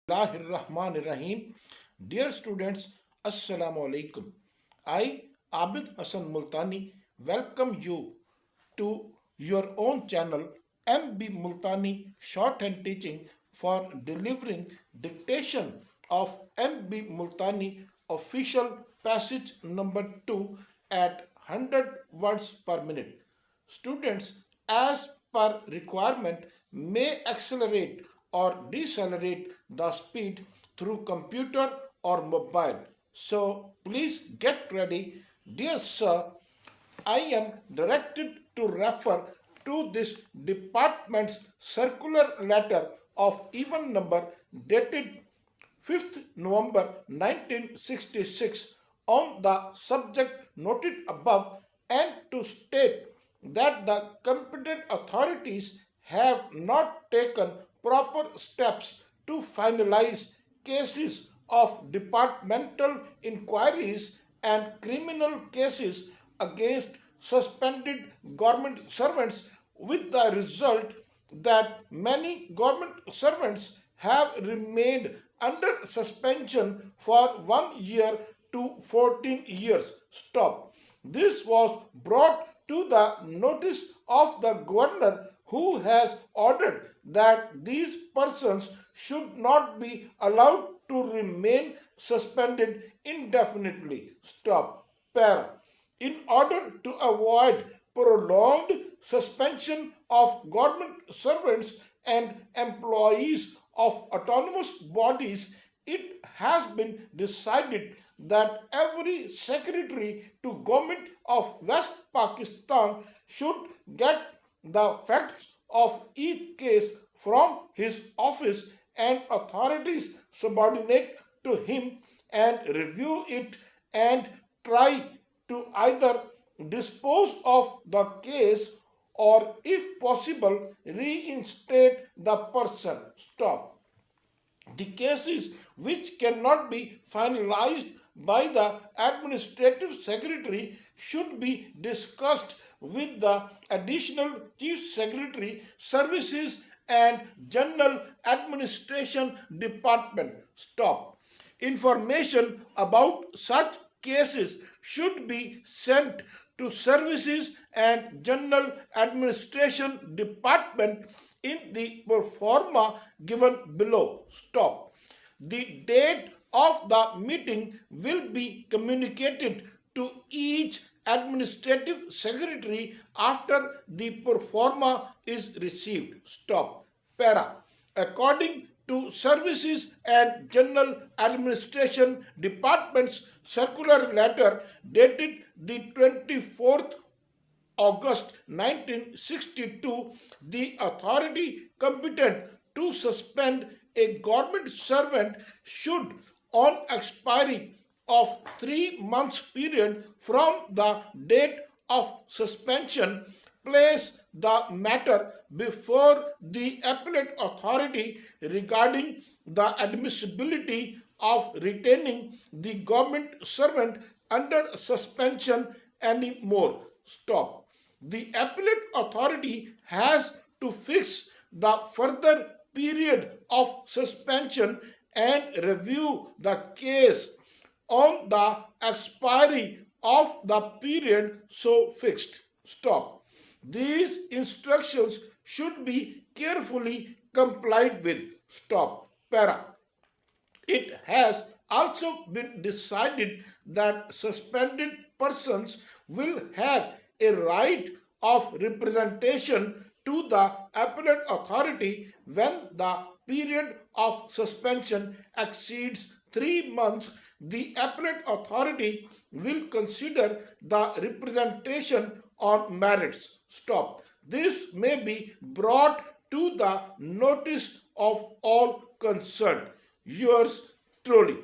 Bismillahirrahmanirrahim. Dear students, Assalamu alaikum. I, Abid Hassan Multani, welcome you to your own channel MB Multani Shorthand Teaching for delivering dictation of MB Multani official passage number 2 at 100 words per minute. Students, as per requirement, may accelerate or decelerate the speed through computer or mobile. So please get ready. Dear sir, I am directed to refer to this department's circular letter of even number dated 5th November 1966 on the subject noted above and to state that the competent authorities have not taken proper steps to finalize cases of departmental inquiries and criminal cases against suspended government servants, with the result that many government servants have remained under suspension for 1 year to 14 years. Stop. This was brought to the notice of the governor, who has ordered that these persons should not be allowed to remain suspended indefinitely. Stop. Para. In order to avoid prolonged suspension of government servants and employees of autonomous bodies, it has been decided that every secretary to government of West Pakistan should get the facts of each case from his office and authorities subordinate to him and review it and try to either dispose of the case or, if possible, reinstate the person. Stop. The cases which cannot be finalized by the administrative secretary should be discussed with the additional chief secretary, services and general administration department. Stop. Information about such cases should be sent to services and general administration department in the proforma given below. Stop. The date of the meeting will be communicated to each administrative secretary after the proforma is received. Stop. Para. According to Services and General Administration Department's circular letter dated the 24th August 1962, the authority competent to suspend a government servant should, on expiry of 3 months period from the date of suspension, place the matter before the appellate authority regarding the admissibility of retaining the government servant under suspension anymore. Stop. The appellate authority has to fix the further period of suspension and review the case on the expiry of the period so fixed. Stop. These instructions should be carefully complied with. Stop. Para. It has also been decided that suspended persons will have a right of representation to the appellate authority when the period of suspension exceeds 3 months. The appellate authority will consider the representation on merits. Stop. This may be brought to the notice of all concerned. Yours truly.